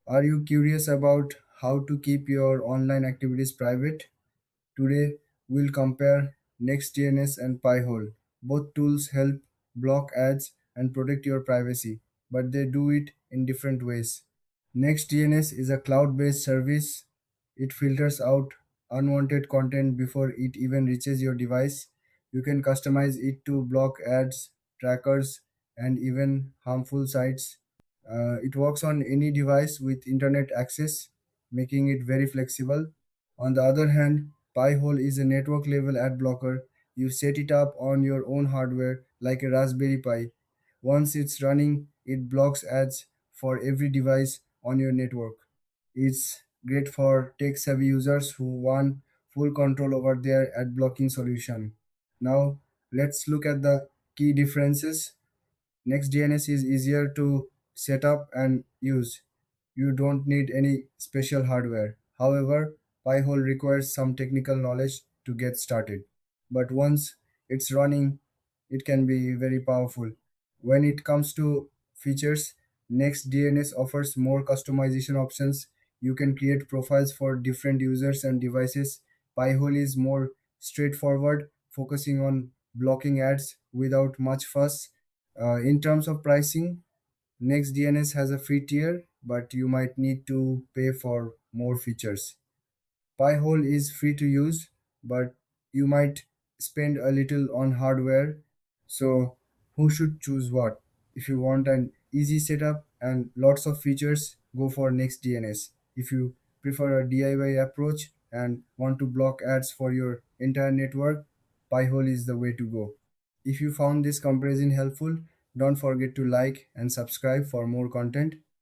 Are you curious about how to keep your online activities private? Today, we'll compare NextDNS and Pi-hole. Both tools help block ads and protect your privacy, but they do it in different ways. NextDNS is a cloud-based service. It filters out unwanted content before it even reaches your device. You can customize it to block ads, trackers, and even harmful sites. It works on any device with internet access, making it very flexible. On the other hand, Pi-hole is a network level ad blocker. You set it up on your own hardware like a Raspberry Pi. Once it's running, it blocks ads for every device on your network. It's great for tech savvy users who want full control over their ad blocking solution. Now, let's look at the key differences. NextDNS is easier to set up and use. You don't need any special hardware. However, Pi-hole requires some technical knowledge to get started. But once it's running, it can be very powerful. When it comes to features, NextDNS offers more customization options. You can create profiles for different users and devices. Pi-hole is more straightforward, focusing on blocking ads without much fuss. In terms of pricing, NextDNS has a free tier, but you might need to pay for more features. Pi-hole is free to use, but you might spend a little on hardware. So, who should choose what? If you want an easy setup and lots of features, go for NextDNS. If you prefer a DIY approach and want to block ads for your entire network, Pi-hole is the way to go. If you found this comparison helpful, don't forget to like and subscribe for more content.